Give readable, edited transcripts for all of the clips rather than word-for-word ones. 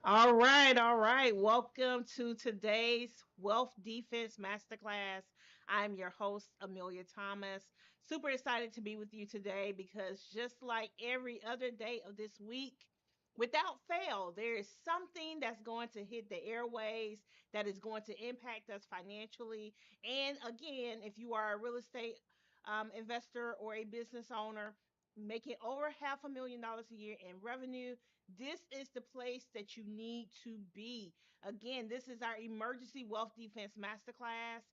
All right, all right. Welcome to today's Wealth Defense Masterclass. I'm your host, Amelia Thomas. Super excited to be with you today because just like every other day of this week, without fail, there is something that's going to hit the airways that is going to impact us financially. And again, if you are a real estate investor or a business owner, making over $500,000 a year in revenue, this is the place that you need to be. Again, this is our emergency wealth defense masterclass.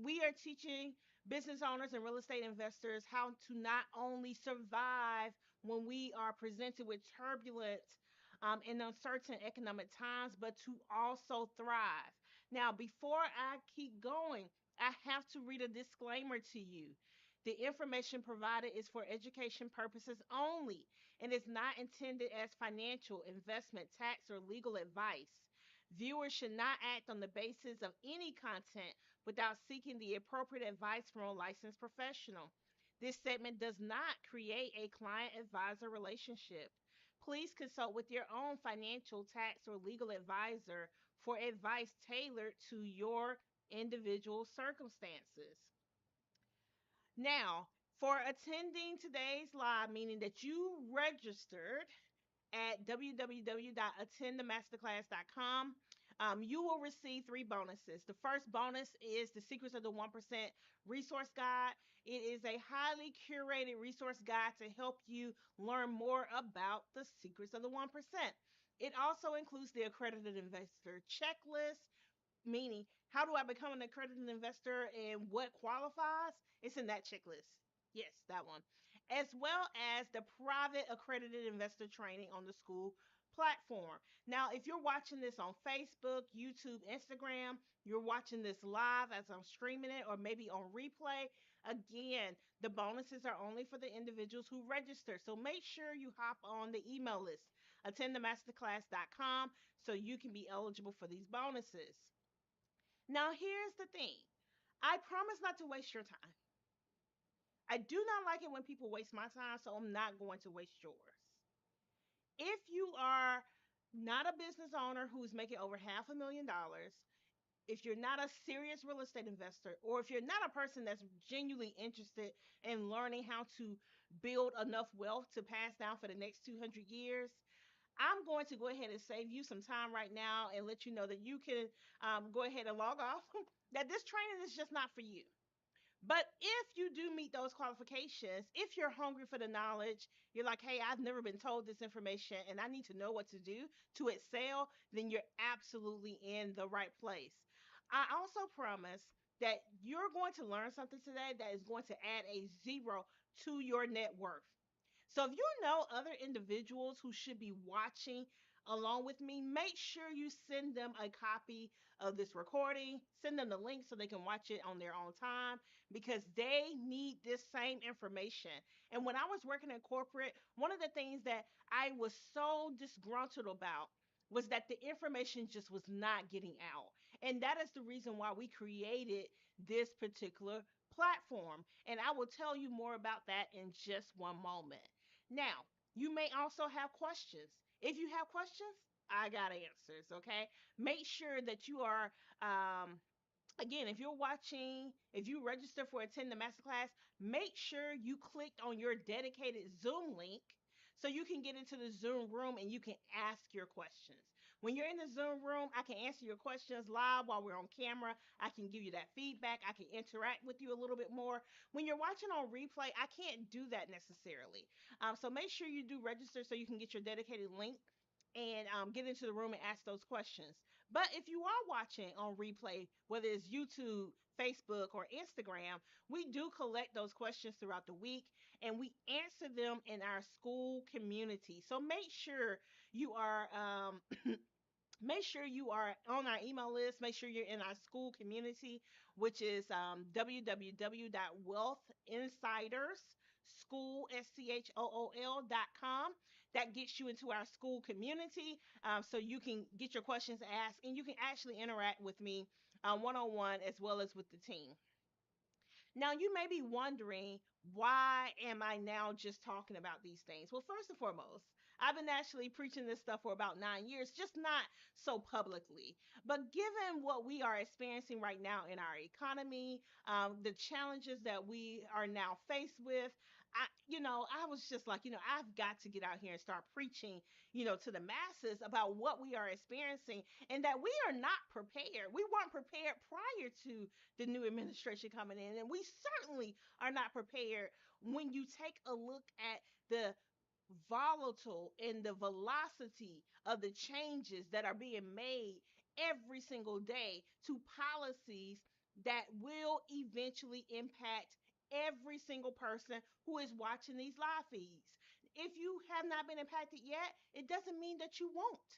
We are teaching business owners and real estate investors how to not only survive when we are presented with turbulent and uncertain economic times, but to also thrive. Now, before I keep going, I have to read a disclaimer to you. The information provided is for education purposes only and is not intended as financial, investment, tax, or legal advice. Viewers should not act on the basis of any content without seeking the appropriate advice from a licensed professional. This segment does not create a client advisor relationship. Please consult with your own financial, tax, or legal advisor for advice tailored to your individual circumstances. Now, for attending today's live, meaning that you registered at www.attendthemasterclass.com, you will receive three bonuses. The first bonus is the Secrets of the 1% resource guide. It is a highly curated resource guide to help you learn more about the secrets of the 1%. It also includes the accredited investor checklist, meaning how do I become an accredited investor and what qualifies? It's in that checklist. Yes, that one. As well as the private accredited investor training on the school platform. Now, if you're watching this on Facebook, YouTube, Instagram, you're watching this live as I'm streaming it, or maybe on replay, again, the bonuses are only for the individuals who register. So make sure you hop on the email list, attendthemasterclass.com, so you can be eligible for these bonuses. Now, here's the thing. I promise not to waste your time. I do not like it when people waste my time, so I'm not going to waste yours. If you are not a business owner who's making over $500,000, if you're not a serious real estate investor, or if you're not a person that's genuinely interested in learning how to build enough wealth to pass down for the next 200 years, I'm going to go ahead and save you some time right now and let you know that you can go ahead and log off, that this training is just not for you. But if you do meet those qualifications, if you're hungry for the knowledge, you're like, hey, I've never been told this information and I need to know what to do to excel, then you're absolutely in the right place. I also promise that you're going to learn something today that is going to add a zero to your net worth. So if you know other individuals who should be watching along with me, make sure you send them a copy of this recording, send them the link so they can watch it on their own time because they need this same information. And when I was working in corporate, one of the things that I was so disgruntled about was that the information just was not getting out. And that is the reason why we created this particular platform. And I will tell you more about that in just one moment. Now, you may also have questions. If you have questions, I got answers, okay? Make sure that you are again, if you're watching, if you register for attend the masterclass, make sure you clicked on your dedicated Zoom link so you can get into the Zoom room and you can ask your questions. When you're in the Zoom room, I can answer your questions live while we're on camera. I can give you that feedback. I can interact with you a little bit more. When you're watching on replay, I can't do that necessarily. So make sure you do register so you can get your dedicated link and get into the room and ask those questions. But if you are watching on replay, whether it's YouTube, Facebook, or Instagram, we do collect those questions throughout the week and we answer them in our school community. So make sure you are on our email list. Make sure you're in our school community, which is www.wealthinsidersschool.com. That gets you into our school community so you can get your questions asked and you can actually interact with me one on one as well as with the team. Now, you may be wondering, why am I now just talking about these things? Well, first and foremost, I've been actually preaching this stuff for about 9 years, just not so publicly. But given what we are experiencing right now in our economy, the challenges that we are now faced with, I was just like, I've got to get out here and start preaching, to the masses about what we are experiencing and that we are not prepared. We weren't prepared prior to the new administration coming in, and we certainly are not prepared when you take a look at the volatile and the velocity of the changes that are being made every single day to policies that will eventually impact every single person who is watching these live feeds. If you have not been impacted yet, it doesn't mean that you won't.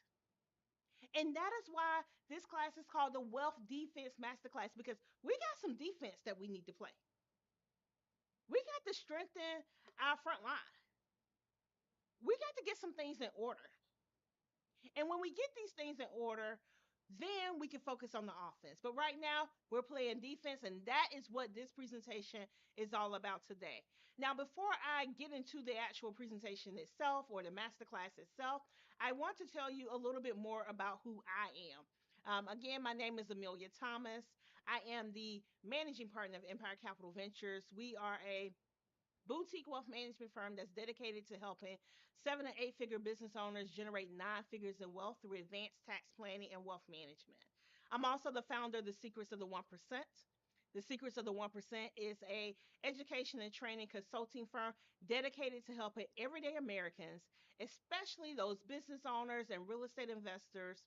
And that is why this class is called the Wealth Defense Masterclass, because we got some defense that we need to play. We got to strengthen our front line. We got to get some things in order. And when we get these things in order, then we can focus on the offense. But right now, we're playing defense, and that is what this presentation is all about today. Now, before I get into the actual presentation itself or the masterclass itself, I want to tell you a little bit more about who I am. Again, my name is Amelia Thomas. I am the managing partner of Empire Capital Ventures. We are a boutique wealth management firm that's dedicated to helping 7 and 8 figure business owners generate 9 figures in wealth through advanced tax planning and wealth management. I'm also the founder of the Secrets of the 1%. The Secrets of the 1% is a education and training consulting firm dedicated to helping everyday Americans, especially those business owners and real estate investors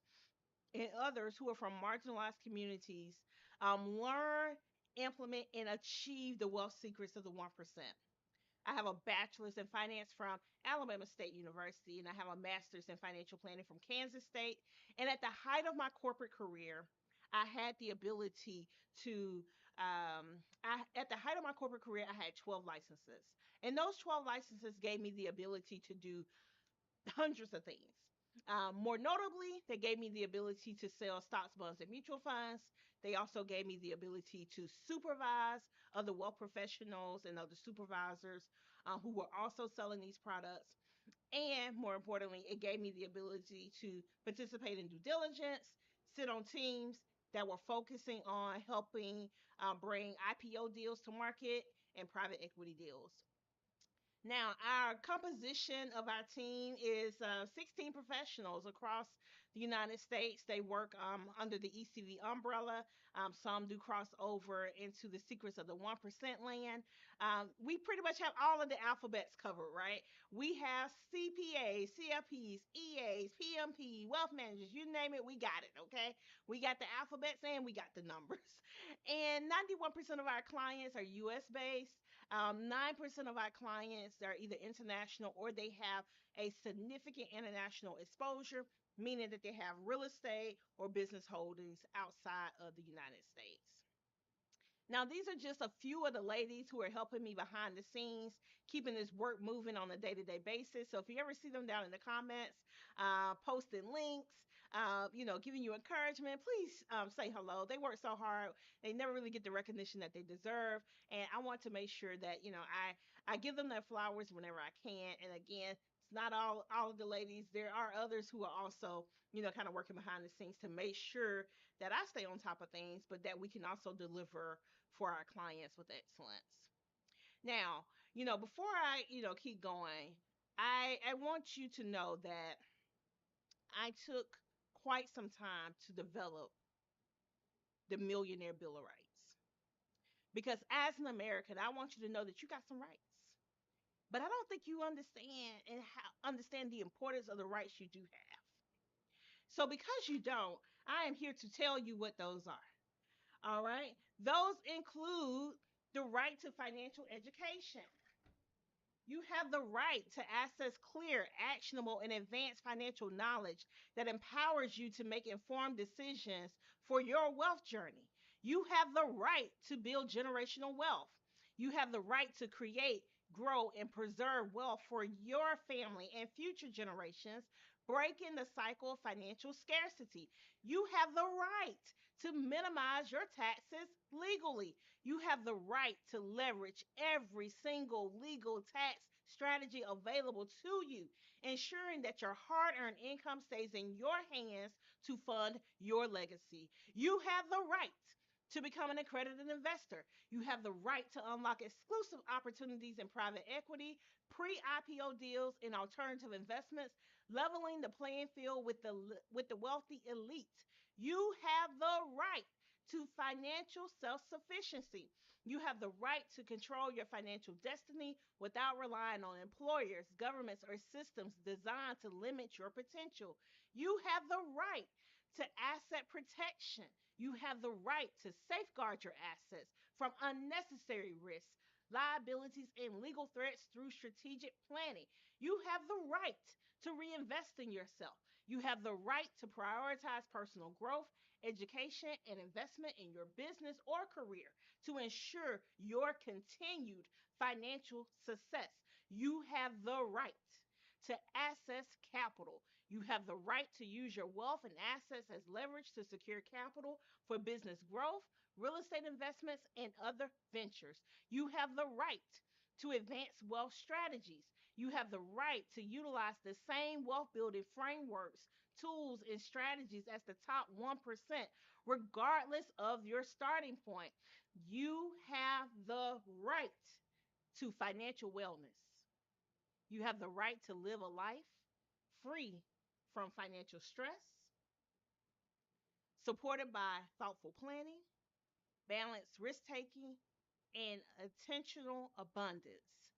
and others who are from marginalized communities, learn, implement, and achieve the wealth secrets of the 1%. I have a bachelor's in finance from Alabama State University, and I have a master's in financial planning from Kansas State. And at the height of my corporate career, I had the ability to, at the height of my corporate career, I had 12 licenses. And those 12 licenses gave me the ability to do hundreds of things. More notably, they gave me the ability to sell stocks, bonds, and mutual funds. They also gave me the ability to supervise other wealth professionals and other supervisors who were also selling these products. And more importantly, it gave me the ability to participate in due diligence, sit on teams that were focusing on helping bring IPO deals to market and private equity deals. Now, our composition of our team is 16 professionals across the United States. They work under the ECV umbrella. Some do cross over into the Secrets of the 1% land. We pretty much have all of the alphabets covered, right? We have CPAs, CFPs, EAs, PMP, wealth managers, you name it, we got it, okay? We got the alphabets and we got the numbers. And 91% of our clients are US based. 9% of our clients are either international or they have a significant international exposure, meaning that they have real estate or business holdings outside of the United States. Now, these are just a few of the ladies who are helping me behind the scenes, keeping this work moving on a day to day basis. So if you ever see them down in the comments, posting links, giving you encouragement, please say hello. They work so hard. They never really get the recognition that they deserve. And I want to make sure that, I give them their flowers whenever I can. And again, it's not all of the ladies. There are others who are also, kind of working behind the scenes to make sure that I stay on top of things, but that we can also deliver for our clients with excellence. Now, before I, keep going, I want you to know that I took quite some time to develop the Millionaire Bill of Rights. Because as an American, I want you to know that you got some rights. But I don't think you understand the importance of the rights you do have. So because you don't, I am here to tell you what those are. All right. Those include the right to financial education. You have the right to access clear, actionable, and advanced financial knowledge that empowers you to make informed decisions for your wealth journey. You have the right to build generational wealth. You have the right to create, grow, and preserve wealth for your family and future generations, breaking the cycle of financial scarcity. You have the right to minimize your taxes legally. You have the right to leverage every single legal tax strategy available to you, ensuring that your hard earned income stays in your hands to fund your legacy. You have the right to become an accredited investor. You have the right to unlock exclusive opportunities in private equity, pre IPO deals, and alternative investments, leveling the playing field with the wealthy elite. You have the right to financial self sufficiency. You have the right to control your financial destiny without relying on employers, governments, or systems designed to limit your potential. You have the right to asset protection. You have the right to safeguard your assets from unnecessary risks, liabilities, and legal threats through strategic planning. You have the right to reinvest in yourself. You have the right to prioritize personal growth, education, and investment in your business or career to ensure your continued financial success. You have the right to access capital. You have the right to use your wealth and assets as leverage to secure capital for business growth, real estate investments, and other ventures. You have the right to advance wealth strategies. You have the right to utilize the same wealth building frameworks, tools, and strategies as the top 1%, regardless of your starting point. You have the right to financial wellness. You have the right to live a life free from financial stress, supported by thoughtful planning, balanced risk taking, and intentional abundance.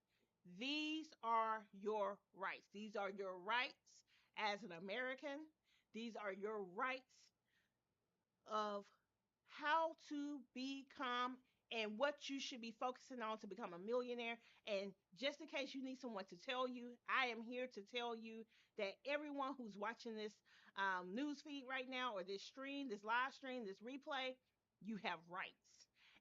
These are your rights. These are your rights as an American. These are your rights of how to become and what you should be focusing on to become a millionaire. And just in case you need someone to tell you, I am here to tell you that everyone who's watching this news feed right now, or this stream, this live stream, this replay, you have rights.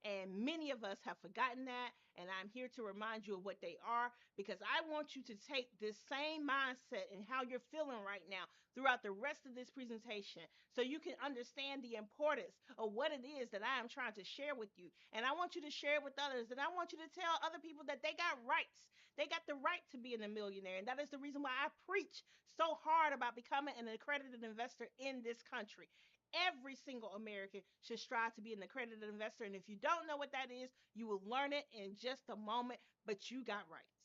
And many of us have forgotten that. And I'm here to remind you of what they are, because I want you to take this same mindset and how you're feeling right now throughout the rest of this presentation so you can understand the importance of what it is that I am trying to share with you. And I want you to share it with others. And I want you to tell other people that they got rights. They got the right to be a millionaire. And that is the reason why I preach so hard about becoming an accredited investor in this country. Every single American should strive to be an accredited investor. And if you don't know what that is, you will learn it in just a moment. But you got rights.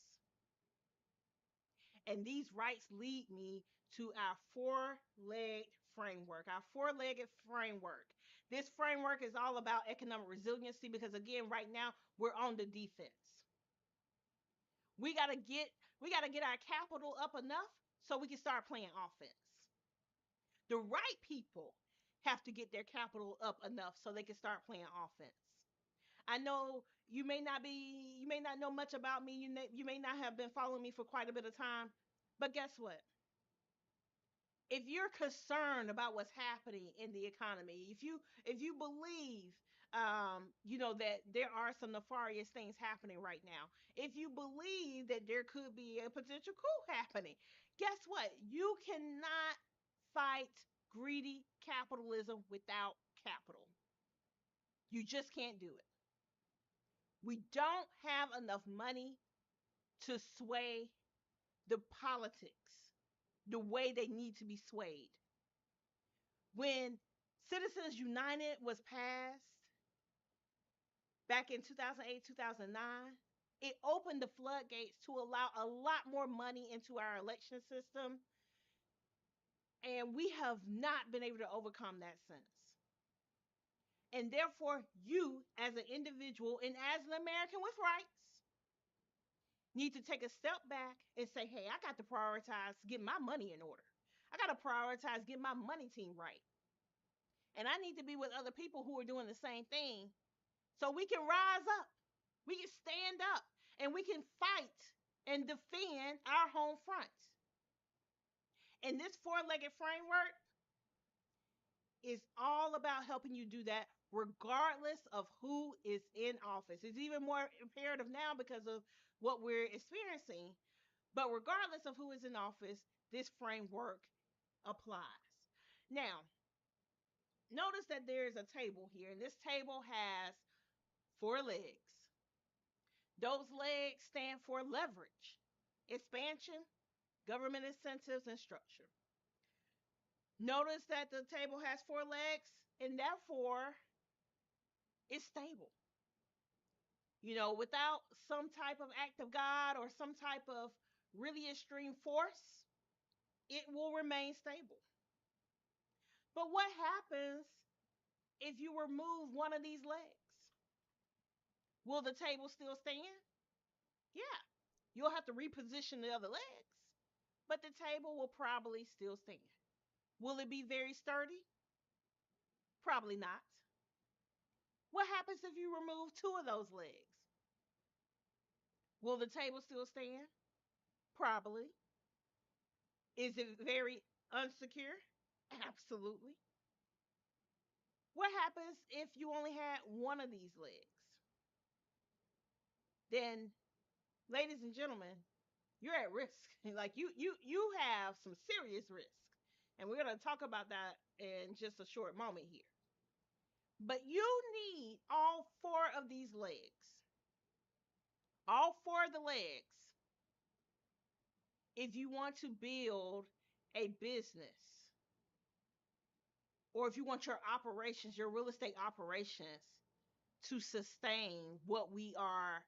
And these rights lead me to our four-legged framework, our four-legged framework. This framework is all about economic resiliency because, again, right now we're on the defense. We gotta get our capital up enough so we can start playing offense. The right people have to get their capital up enough so they can start playing offense. I know you may not know much about me. You may not have been following me for quite a bit of time, but guess what? If you're concerned about what's happening in the economy, if you believe that there are some nefarious things happening right now, if you believe that there could be a potential coup happening, guess what? You cannot fight greedy capitalism without capital. You just can't do it. We don't have enough money to sway the politics the way they need to be swayed. When Citizens United was passed back in 2008, 2009, it opened the floodgates to allow a lot more money into our election system. And we have not been able to overcome that since. And therefore, you as an individual and as an American with rights need to take a step back and say, hey, I got to prioritize getting my money in order. I got to prioritize getting my money team right. And I need to be with other people who are doing the same thing so we can rise up. We can stand up and we can fight and defend our home front. And this four-legged framework is all about helping you do that regardless of who is in office. It's even more imperative now because of what we're experiencing. But regardless of who is in office, this framework applies. Now, notice that there's a table here, and this table has four legs. Those legs stand for leverage. expansion, government incentives, and structure. Notice that the table has four legs and therefore it's stable. Without some type of act of God or some type of really extreme force, it will remain stable. But what happens if you remove one of these legs? Will the table still stand? Yeah. You'll have to reposition the other legs, but the table will probably still stand. Will it be very sturdy? Probably not. What happens if you remove two of those legs? Will the table still stand? Probably. Is it very unsecure? Absolutely. What happens if you only had one of these legs? Then, ladies and gentlemen, you're at risk. Like you have some serious risk. And we're going to talk about that in just a short moment here. But you need all four of these legs. All four of the legs if you want to build a business or if you want your operations, your real estate operations to sustain what we are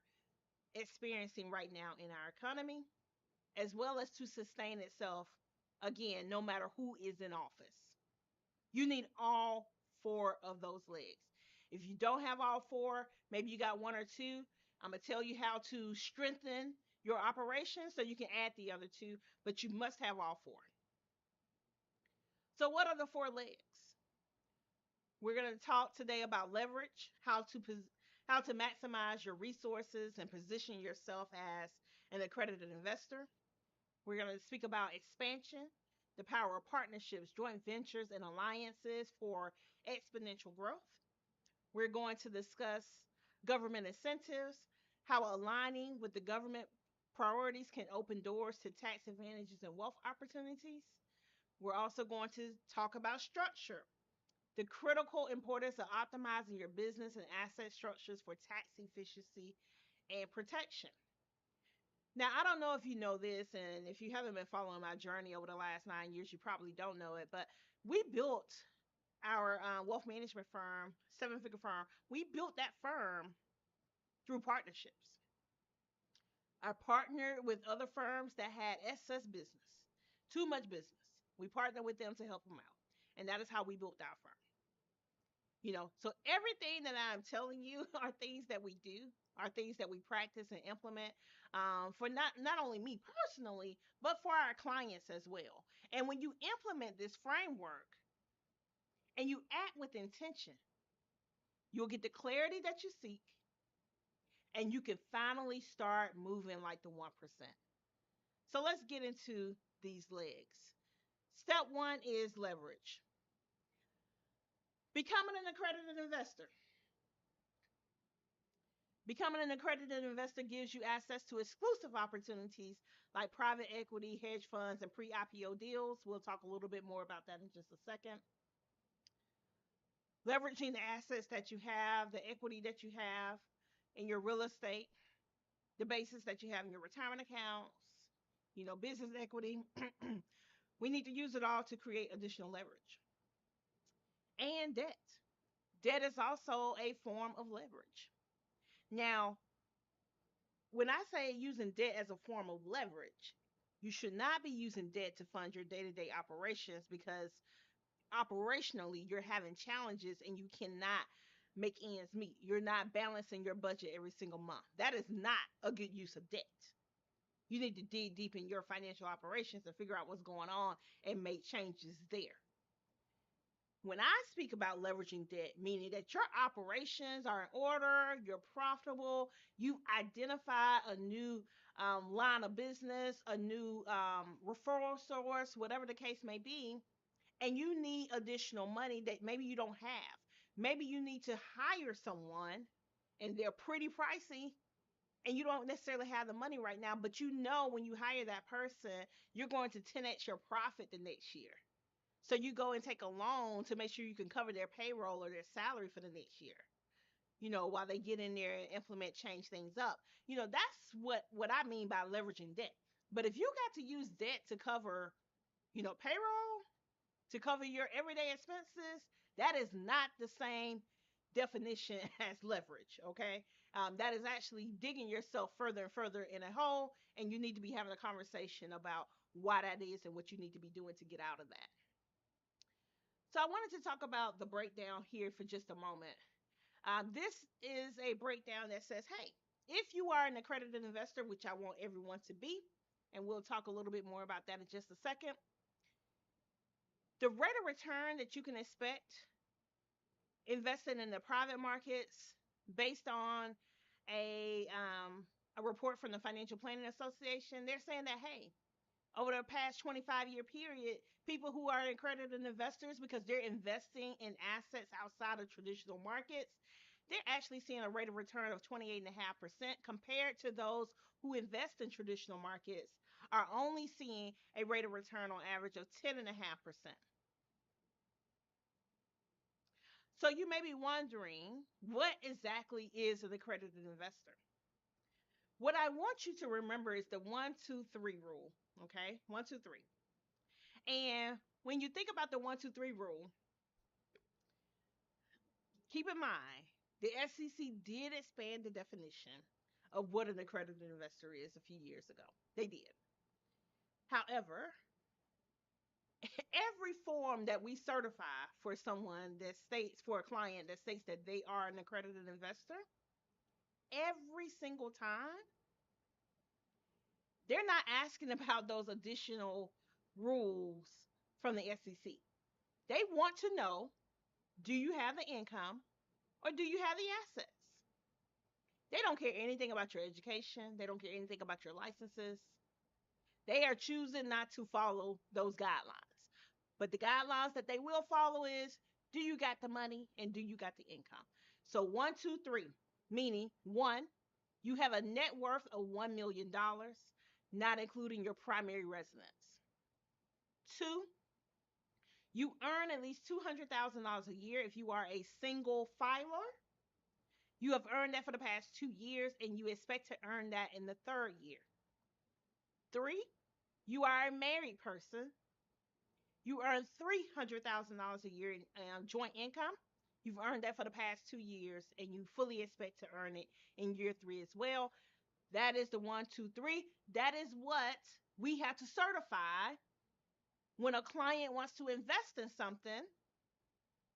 experiencing right now in our economy, as well as to sustain itself again, no matter who is in office. You need all four of those legs. If you don't have all four, maybe you got one or two. I'm going to tell you how to strengthen your operation so you can add the other two, but you must have all four. So, what are the four legs? We're going to talk today about leverage, how to maximize your resources and position yourself as an accredited investor. We're going to speak about expansion, the power of partnerships, joint ventures, and alliances for exponential growth. We're going to discuss government incentives, how aligning with the government priorities can open doors to tax advantages and wealth opportunities. We're also going to talk about structure, the critical importance of optimizing your business and asset structures for tax efficiency and protection. Now, I don't know if you know this, and if you haven't been following my journey over the last 9 years, you probably don't know it, but we built our wealth management firm, seven figure firm. We built that firm through partnerships. I partnered with other firms that had excess business, too much business. We partnered with them to help them out. And that is how we built our firm. So everything that I'm telling you are things that we do, are things that we practice and implement for not only me personally, but for our clients as well. And when you implement this framework and you act with intention, you'll get the clarity that you seek and you can finally start moving like the 1%. So let's get into these legs. Step one is leverage. Becoming an accredited investor. Becoming an accredited investor gives you access to exclusive opportunities like private equity, hedge funds, and pre IPO deals. We'll talk a little bit more about that in just a second. Leveraging the assets that you have, the equity that you have in your real estate, the basis that you have in your retirement accounts, business equity. We need to use it all to create additional leverage. And debt. Debt is also a form of leverage. Now, when I say using debt as a form of leverage, you should not be using debt to fund your day to day operations because operationally you're having challenges and you cannot make ends meet. You're not balancing your budget every single month. That is not a good use of debt. You need to dig deep in your financial operations and figure out what's going on and make changes there. When I speak about leveraging debt, meaning that your operations are in order, you're profitable, you identify a new line of business, a new referral source, whatever the case may be, and you need additional money that maybe you don't have. Maybe you need to hire someone and they're pretty pricey and you don't necessarily have the money right now, but when you hire that person, you're going to 10x your profit the next year. So you go and take a loan to make sure you can cover their payroll or their salary for the next year. While they get in there and implement, change things up. That's what I mean by leveraging debt. But if you got to use debt to cover, payroll, to cover your everyday expenses, that is not the same definition as leverage. Okay. That is actually digging yourself further and further in a hole, and you need to be having a conversation about why that is and what you need to be doing to get out of that. So I wanted to talk about the breakdown here for just a moment. This is a breakdown that says, hey, if you are an accredited investor, which I want everyone to be, and we'll talk a little bit more about that in just a second, the rate of return that you can expect investing in the private markets based on a report from the Financial Planning Association, they're saying that, hey, over the past 25-year period, people who are accredited investors, because they're investing in assets outside of traditional markets, they're actually seeing a rate of return of 28.5% compared to those who invest in traditional markets are only seeing a rate of return on average of 10.5%. So you may be wondering, what exactly is an accredited investor? What I want you to remember is the 1, 2, 3 rule. Okay, 1, 2, 3. And when you think about the 1, 2, 3 rule, keep in mind the SEC did expand the definition of what an accredited investor is a few years ago. They did. However, every form that we certify for someone that states, for a client that states that they are an accredited investor, every single time, they're not asking about those additional rules from the SEC. They want to know, do you have the income or do you have the assets? They don't care anything about your education. They don't care anything about your licenses. They are choosing not to follow those guidelines. But the guidelines that they will follow is, do you got the money and do you got the income? So 1, 2, 3, meaning one, you have a net worth of $1 million, not including your primary residence. Two, you earn at least $200,000 a year if you are a single filer. You have earned that for the past 2 years and you expect to earn that in the third year. Three, you are a married person. You earn $300,000 a year in joint income. You've earned that for the past 2 years and you fully expect to earn it in year three as well. That is the 1, 2, 3. That is what we have to certify when a client wants to invest in something,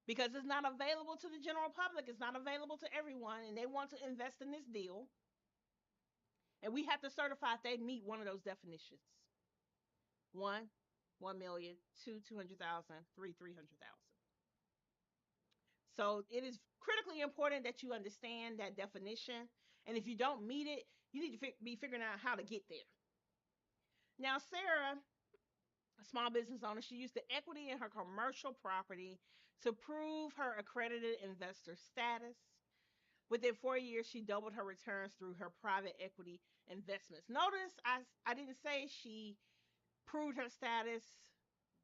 because it's not available to the general public, it's not available to everyone, and they want to invest in this deal. And we have to certify if they meet one of those definitions. One, 1 million, two, 200,000, three, 300,000. So it is critically important that you understand that definition. And if you don't meet it, you need to be figuring out how to get there. Now, Sarah, a small business owner, she used the equity in her commercial property to prove her accredited investor status. Within 4 years, she doubled her returns through her private equity investments. Notice I didn't say she proved her status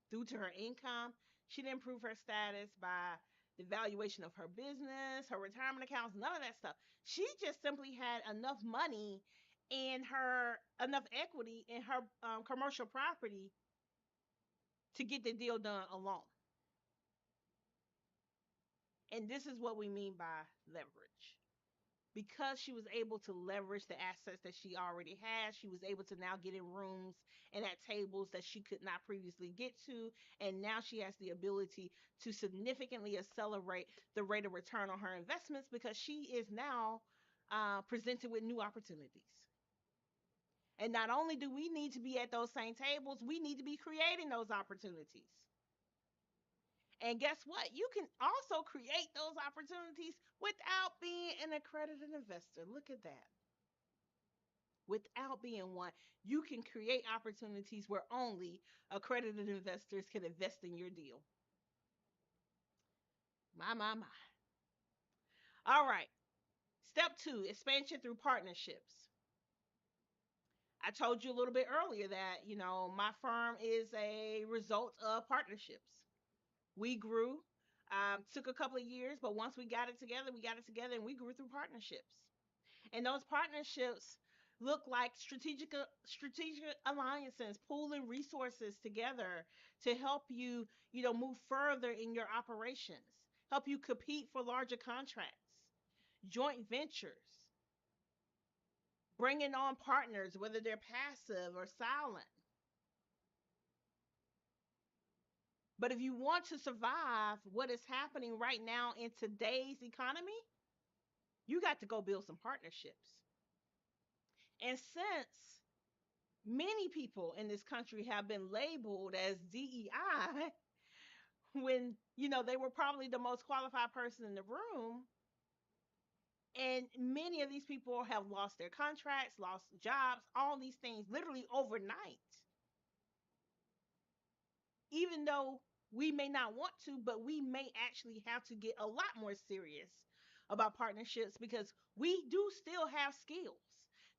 due to her income. She didn't prove her status by the valuation of her business, her retirement accounts, none of that stuff. She just simply had enough money in her, enough equity in her commercial property to get the deal done alone. And this is what we mean by leverage. Because she was able to leverage the assets that she already had, she was able to now get in rooms and at tables that she could not previously get to. And now she has the ability to significantly accelerate the rate of return on her investments because she is now presented with new opportunities. And not only do we need to be at those same tables, we need to be creating those opportunities. And guess what? You can also create those opportunities without being an accredited investor. Look at that. Without being one, you can create opportunities where only accredited investors can invest in your deal. My, my, my. All right. Step two, expansion through partnerships. I told you a little bit earlier that, my firm is a result of partnerships. We grew, took a couple of years, but once we got it together and we grew through partnerships. And those partnerships look like strategic alliances, pooling resources together to help you, move further in your operations, help you compete for larger contracts, joint ventures, bringing on partners, whether they're passive or silent. But if you want to survive what is happening right now in today's economy, you got to go build some partnerships. And since many people in this country have been labeled as DEI when, they were probably the most qualified person in the room, and many of these people have lost their contracts, lost jobs, all these things literally overnight, even though we may not want to, but we may actually have to get a lot more serious about partnerships because we do still have skills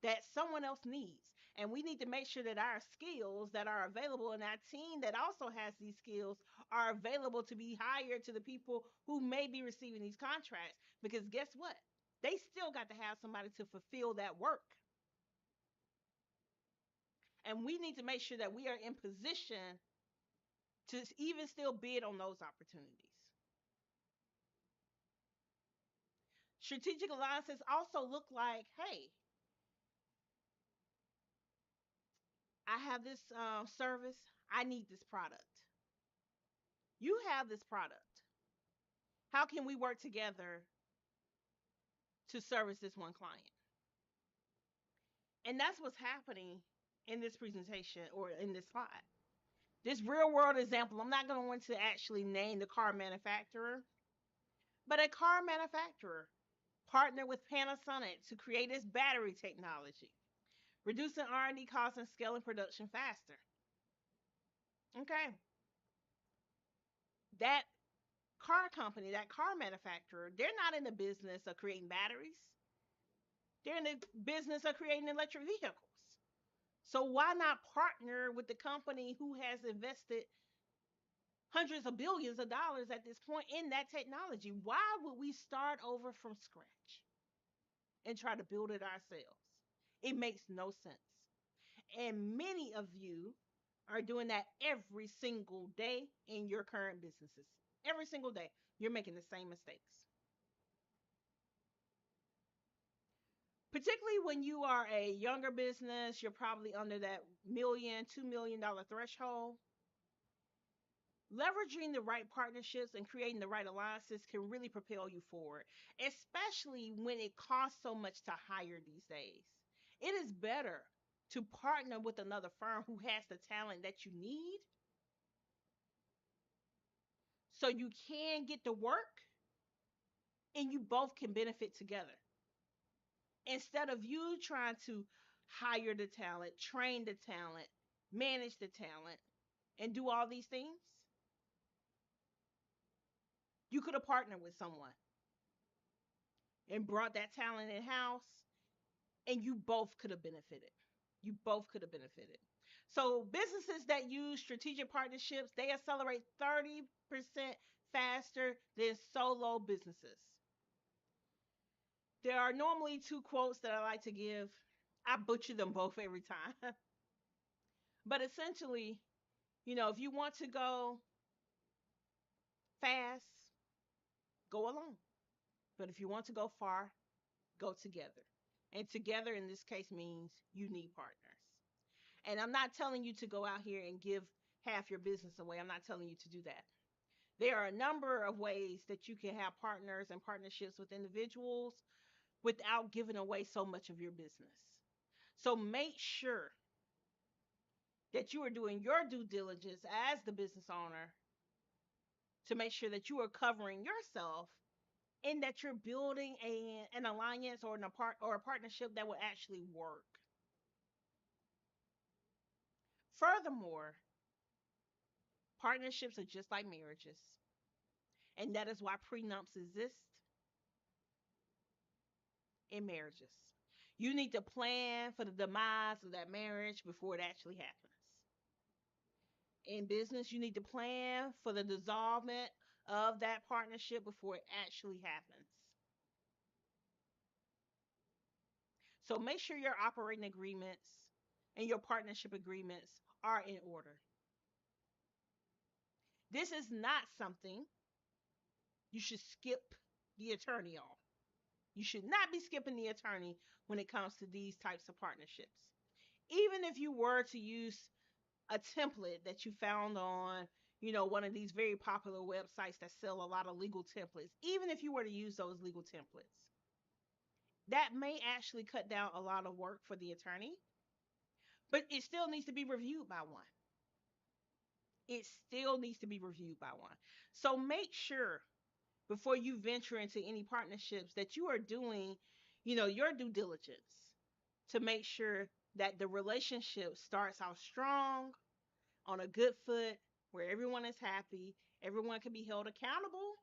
that someone else needs. And we need to make sure that our skills that are available in our team that also has these skills are available to be hired to the people who may be receiving these contracts. Because guess what? They still got to have somebody to fulfill that work. And we need to make sure that we are in position to even still bid on those opportunities. Strategic alliances also look like, hey, I have this service, I need this product. You have this product. How can we work together to service this one client? And that's what's happening in this presentation or in this slide. This real world example, I'm not going to want to actually name the car manufacturer, but a car manufacturer partnered with Panasonic to create its battery technology, reducing R&D costs and scaling production faster. Okay. That car company, that car manufacturer, they're not in the business of creating batteries. They're in the business of creating electric vehicles. So why not partner with the company who has invested hundreds of billions of dollars at this point in that technology? Why would we start over from scratch and try to build it ourselves? It makes no sense. And many of you are doing that every single day in your current businesses. Every single day, you're making the same mistakes. Particularly when you are a younger business, you're probably under that million, $2 million threshold. Leveraging the right partnerships and creating the right alliances can really propel you forward, especially when it costs so much to hire these days. It is better to partner with another firm who has the talent that you need so you can get the work and you both can benefit together. Instead of you trying to hire the talent, train the talent, manage the talent, and do all these things, you could have partnered with someone and brought that talent in house, and you both could have benefited. You both could have benefited. So, businesses that use strategic partnerships, they accelerate 30% faster than solo businesses. There are normally two quotes that I like to give. I butcher them both every time. But essentially, if you want to go fast, go alone. But if you want to go far, go together. And together in this case means you need partners. And I'm not telling you to go out here and give half your business away. I'm not telling you to do that. There are a number of ways that you can have partners and partnerships with individuals without giving away so much of your business. So make sure that you are doing your due diligence as the business owner to make sure that you are covering yourself and that you're building an alliance or a partnership that will actually work. Furthermore, partnerships are just like marriages, and that is why prenups exist in marriages. You need to plan for the demise of that marriage before it actually happens. In business, you need to plan for the dissolvement of that partnership before it actually happens. So make sure your operating agreements and your partnership agreements are in order. This is not something you should skip the attorney on. You should not be skipping the attorney when it comes to these types of partnerships. Even if you were to use a template that you found on, one of these very popular websites that sell a lot of legal templates, even if you were to use those legal templates, that may actually cut down a lot of work for the attorney, but it still needs to be reviewed by one. It still needs to be reviewed by one. So make sure before you venture into any partnerships that you are doing, your due diligence to make sure that the relationship starts out strong, on a good foot, where everyone is happy, everyone can be held accountable,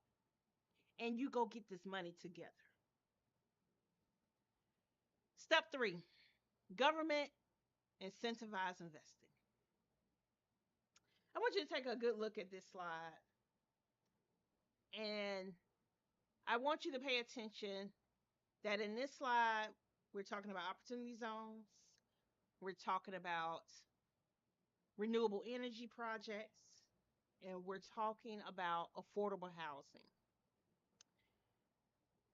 and you go get this money together. Step 3, government incentivized investing. I want you to take a good look at this slide, and I want you to pay attention that in this slide, we're talking about opportunity zones, we're talking about renewable energy projects, and we're talking about affordable housing.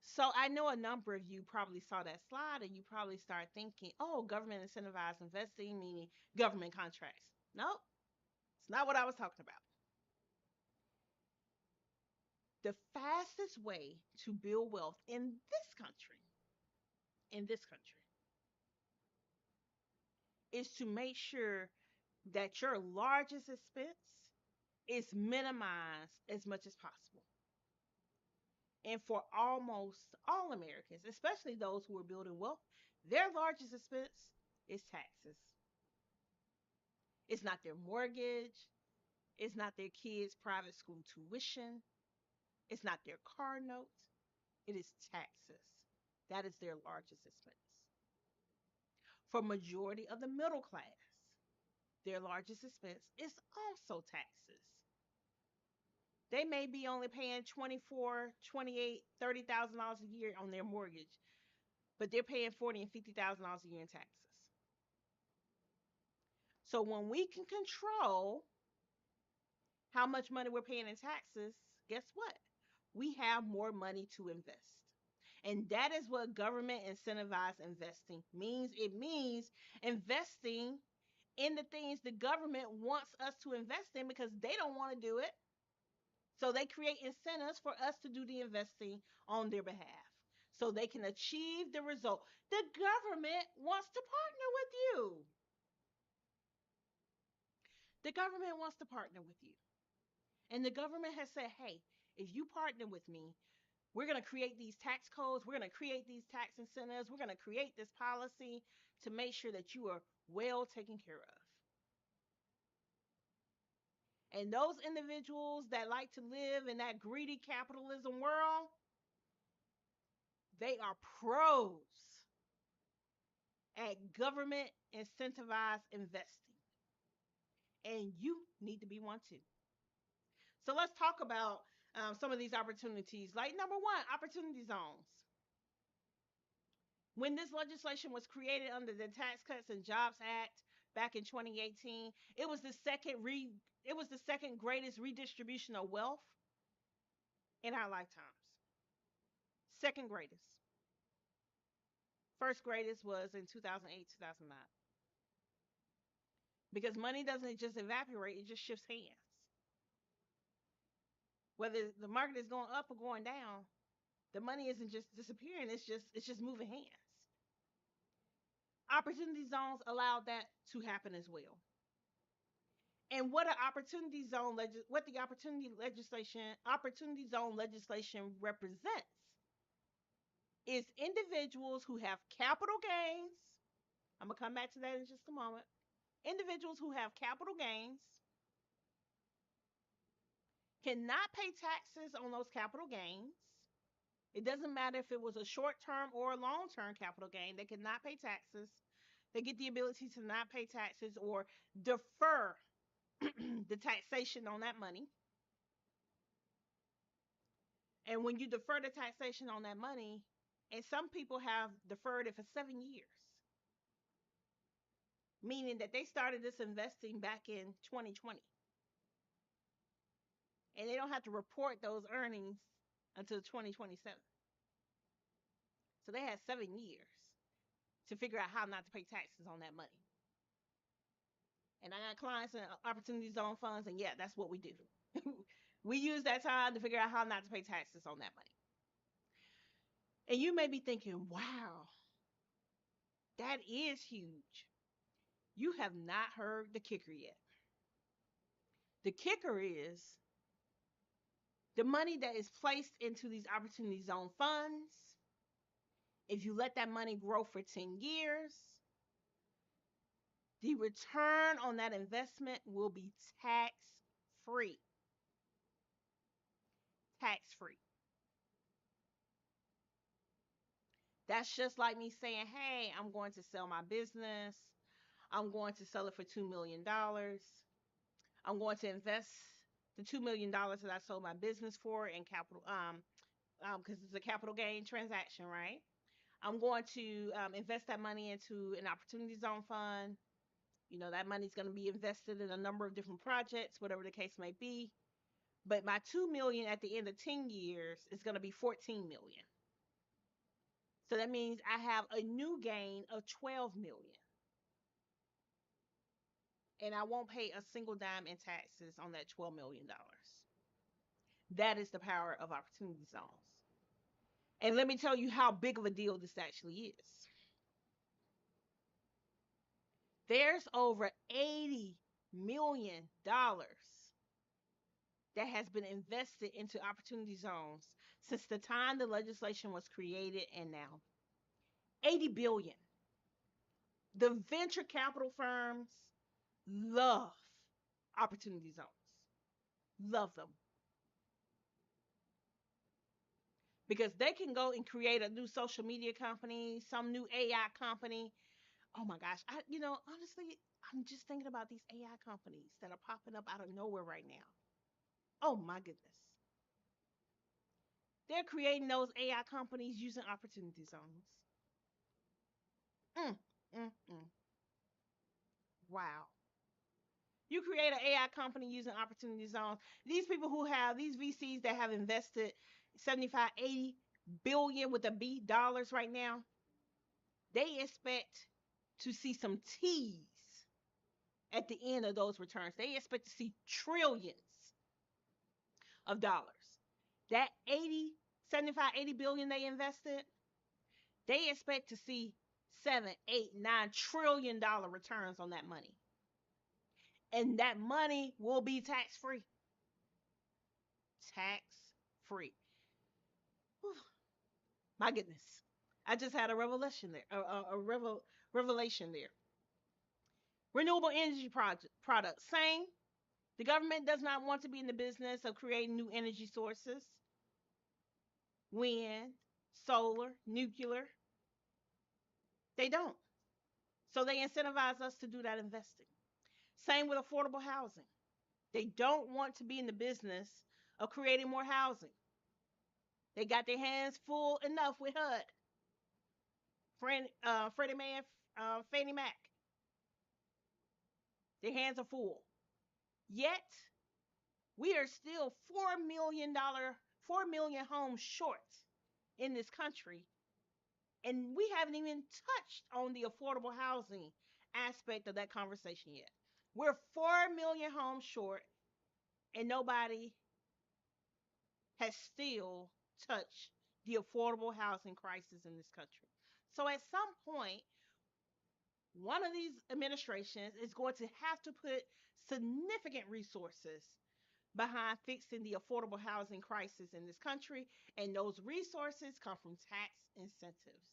So I know a number of you probably saw that slide and you probably start thinking, oh, government incentivized investing, meaning government contracts. Nope, it's not what I was talking about. The fastest way to build wealth in this country, is to make sure that your largest expense is minimized as much as possible. And for almost all Americans, especially those who are building wealth, their largest expense is taxes. It's not their mortgage, it's not their kids' private school tuition, it's not their car note, it is taxes. That is their largest expense. For majority of the middle class, their largest expense is also taxes. They may be only paying 24, 28, $30,000 a year on their mortgage, but they're paying 40 and $50,000 a year in taxes. So when we can control how much money we're paying in taxes, guess what? We have more money to invest. And that is what government incentivized investing means. It means investing in the things the government wants us to invest in because they don't want to do it. So they create incentives for us to do the investing on their behalf so they can achieve the result. The government wants to partner with you. The government wants to partner with you. And the government has said, hey, if you partner with me, we're going to create these tax codes, we're going to create these tax incentives, we're going to create this policy to make sure that you are well taken care of. And those individuals that like to live in that greedy capitalism world, they are pros at government incentivized investing. And you need to be one too. So let's talk about some of these opportunities. Like number one, opportunity zones. When this legislation was created under the Tax Cuts and Jobs Act back in 2018, it was the second greatest redistribution of wealth in our lifetimes. Second greatest. First greatest was in 2008, 2009. Because money doesn't just evaporate, it just shifts hands. Whether the market is going up or going down, the money isn't just disappearing, it's just moving hands. Opportunity zones allow that to happen as well. And what the opportunity zone legislation represents is individuals who have capital gains. I'm going to come back to that in just a moment. Individuals who have capital gains cannot pay taxes on those capital gains. It doesn't matter if it was a short-term or a long-term capital gain, they cannot pay taxes. They get the ability to not pay taxes or defer the taxation on that money. And when you defer the taxation on that money, And some people have deferred it for 7 years, meaning that they started this investing back in 2020 and they don't have to report those earnings until 2027. So they had 7 years to figure out how not to pay taxes on that money. And I got clients in opportunity zone funds, and yeah, that's what we do. We use that time to figure out how not to pay taxes on that money. And you may be thinking, wow, that is huge. You have not heard the kicker yet. The kicker is the money that is placed into these opportunity zone funds. If you let that money grow for 10 years, the return on that investment will be tax free. Tax free. That's just like me saying, hey, I'm going to sell my business. I'm going to sell it for $2 million. I'm going to invest the $2 million that I sold my business for in capital, because it's a capital gain transaction, right? I'm going to invest that money into an opportunity zone fund. You know, that money's going to be invested in a number of different projects, whatever the case may be. But my 2 million at the end of 10 years is going to be 14 million. So that means I have a new gain of 12 million. And I won't pay a single dime in taxes on that $12 million. That is the power of opportunity zones. And let me tell you how big of a deal this actually is. There's over $80 million that has been invested into opportunity zones since the time the legislation was created and now. 80 billion. The venture capital firms love opportunity zones. Love them because they can go and create a new social media company, some new AI company. Oh my gosh, honestly, I'm just thinking about these AI companies that are popping up out of nowhere right now. Oh my goodness. They're creating those AI companies using opportunity zones. Mm, mm, mm. Wow. You create an AI company using opportunity zones. These people who have these VCs that have invested 75, 80 billion with a B dollars right now, they expect to see some T's at the end of those returns. They expect to see trillions of dollars. That 80, 75, 80 billion they invested, they expect to see 7, 8, $9 trillion returns on that money. And that money will be tax free. Tax free. My goodness. I just had a revelation there. Revelation there. Renewable energy products. Same. The government does not want to be in the business of creating new energy sources. Wind, solar, nuclear. They don't. So they incentivize us to do that investing. Same with affordable housing. They don't want to be in the business of creating more housing. They got their hands full enough with HUD, Freddie Mae, Fannie Mac. Their hands are full. Yet we are still $4 million homes short in this country, and we haven't even touched on the affordable housing aspect of that conversation yet. We're 4 million homes short, and nobody has still touched the affordable housing crisis in this country. So at some point, one of these administrations is going to have to put significant resources behind fixing the affordable housing crisis in this country, and those resources come from tax incentives.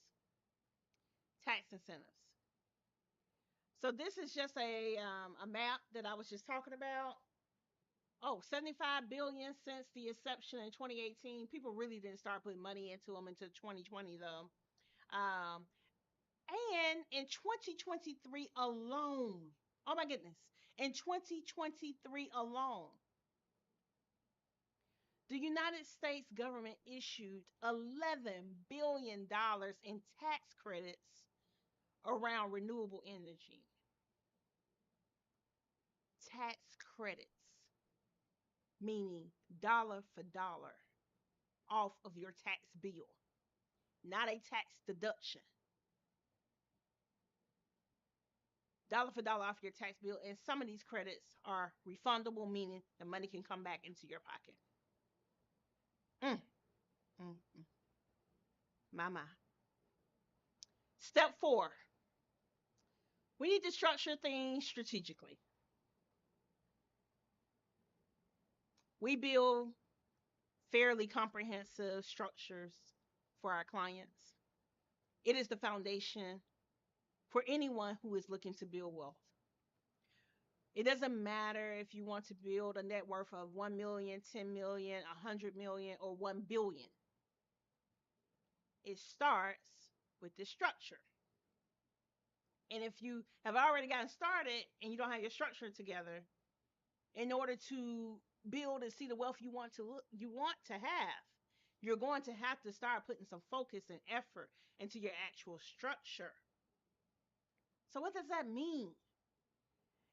Tax incentives. So this is just a map that I was just talking about. Oh, 75 billion since the inception in 2018. People really didn't start putting money into them until 2020 though. Um, and in 2023 alone, oh my goodness, in 2023 alone, The United States government issued $11 billion in tax credits around renewable energy. Tax credits, meaning dollar for dollar off of your tax bill, not a tax deduction. Dollar for dollar off your tax bill. And some of these credits are refundable, meaning the money can come back into your pocket. Mm, mm, mm. My. Step four, we need to structure things strategically. We build fairly comprehensive structures for our clients. It is the foundation for anyone who is looking to build wealth. It doesn't matter if you want to build a net worth of 1 million, 10 million, 100 million, or 1 billion. It starts with this structure. And if you have already gotten started and you don't have your structure together, in order to build and see the wealth you want to have, you're going to have to start putting some focus and effort into your actual structure. So what does that mean?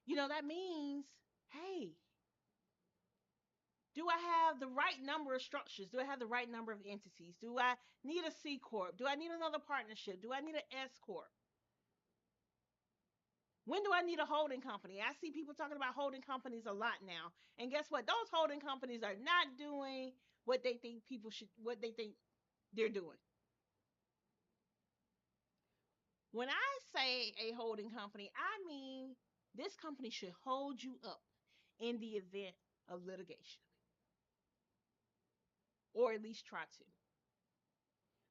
That means, hey, do I have the right number of structures? Do I have the right number of entities? Do I need a C corp? Do I need another partnership? Do I need an S corp? When do I need a holding company? I see people talking about holding companies a lot now. And guess what? Those holding companies are not doing what they think they're doing. When I say a holding company, I mean this company should hold you up in the event of litigation, or at least try to.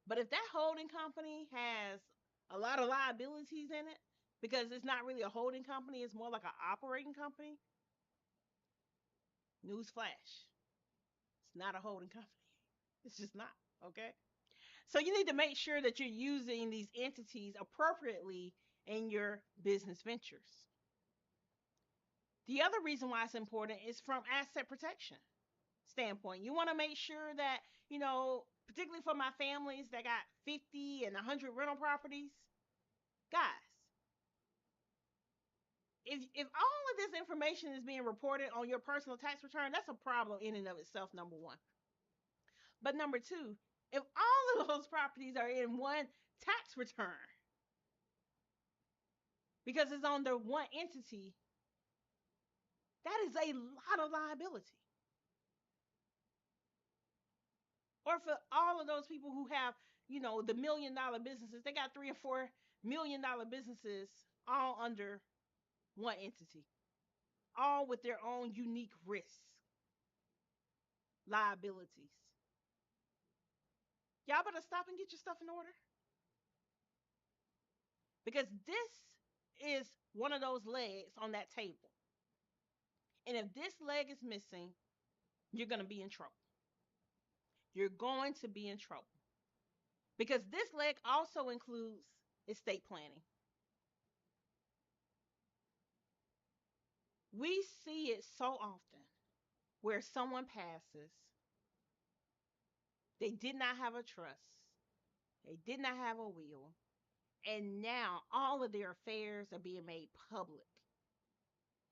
But if that holding company has a lot of liabilities in it, because it's not really a holding company, it's more like an operating company, newsflash, it's not a holding company. It's just not, okay? So you need to make sure that you're using these entities appropriately in your business ventures. The other reason why it's important is from asset protection standpoint. You want to make sure that, particularly for my families that got 50 and 100 rental properties, guys, if all of this information is being reported on your personal tax return, that's a problem in and of itself, number one. But number two, if all of those properties are in one tax return because it's on the one entity, that is a lot of liability. Or for all of those people who have, the $1 million businesses, they got $3 or $4 million businesses all under one entity, all with their own unique risks, liabilities. Y'all better stop and get your stuff in order, because this is one of those legs on that table. And if this leg is missing, you're going to be in trouble. You're going to be in trouble. Because this leg also includes estate planning. We see it so often where someone passes, they did not have a trust, they did not have a will, and now all of their affairs are being made public.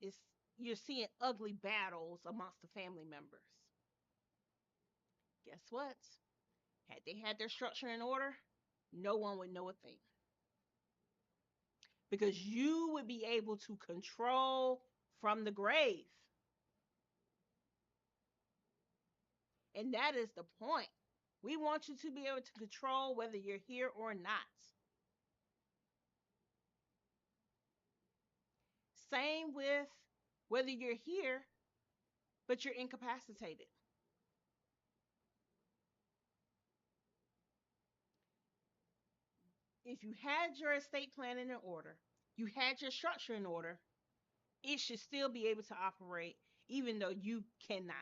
It's You're seeing ugly battles amongst the family members. Guess what? Had they had their structure in order, no one would know a thing. Because you would be able to control from the grave. And that is the point. We want you to be able to control whether you're here or not. Same with whether you're here, but you're incapacitated. If you had your estate planning in order, you had your structure in order, it should still be able to operate, even though you cannot.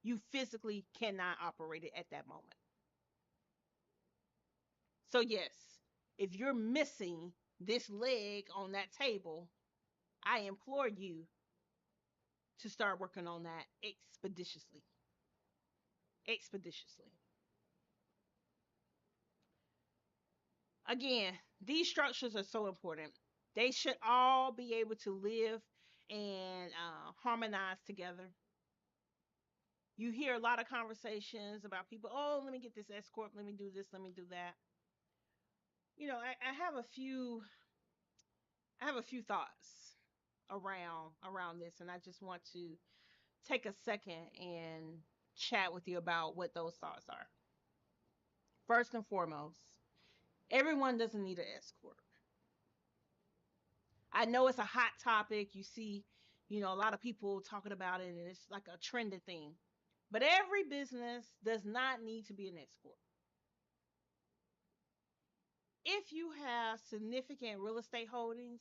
You physically cannot operate it at that moment. So, yes, if you're missing this leg on that table, I implore you to start working on that expeditiously. expeditiously. Again, these structures are so important. They should all be able to live and harmonize together. You hear a lot of conversations about people, oh, let me get this S corp, let me do this, let me do that. I have a few thoughts around this, and I just want to take a second and chat with you about what those thoughts are. First and foremost, everyone doesn't need an S corp. I know it's a hot topic. You see, a lot of people talking about it, and it's like a trending thing. But every business does not need to be an S corp. If you have significant real estate holdings,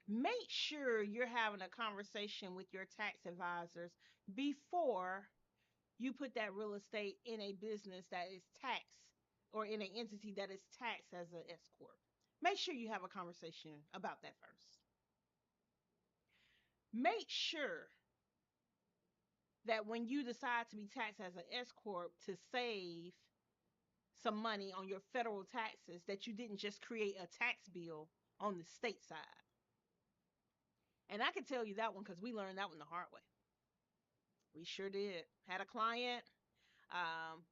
make sure you're having a conversation with your tax advisors before you put that real estate in a business that is taxed, or in an entity that is taxed as an S corp. Make sure you have a conversation about that first. Make sure that when you decide to be taxed as an S corp, to save some money on your federal taxes, that you didn't just create a tax bill on the state side. And I can tell you that one because we learned that one the hard way. We sure did. Had a client um,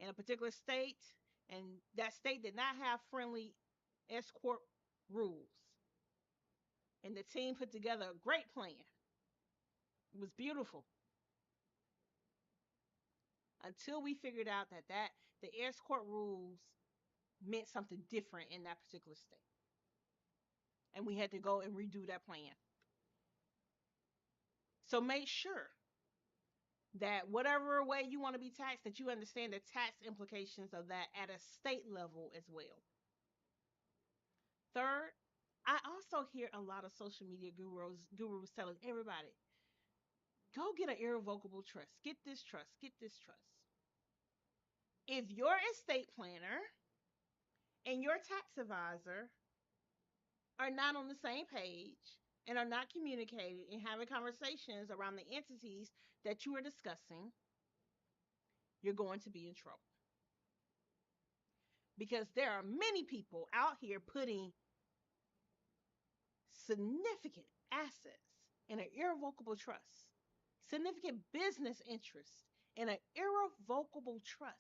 in a particular state, and that state did not have friendly S corp rules. And the team put together a great plan. It was beautiful until we figured out that the S corp rules meant something different in that particular state, and we had to go and redo that plan. So make sure that whatever way you want to be taxed, that you understand the tax implications of that at a state level as well. Third, I also hear a lot of social media gurus telling everybody, go get an irrevocable trust. Get this trust. Get this trust. If your estate planner and your tax advisor are not on the same page and are not communicating and having conversations around the entities that you are discussing, you're going to be in trouble. Because there are many people out here putting significant assets in an irrevocable trust, significant business interest in an irrevocable trust.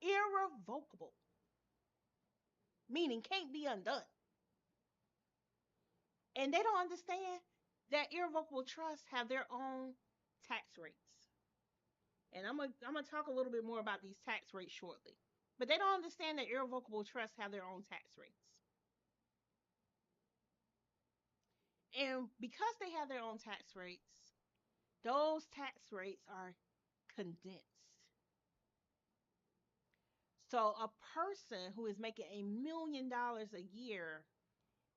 Irrevocable, meaning can't be undone. And they don't understand that irrevocable trusts have their own tax rates. And I'm gonna talk a little bit more about these tax rates shortly. But they don't understand that irrevocable trusts have their own tax rates. And because they have their own tax rates, those tax rates are condensed. So a person who is making $1 million a year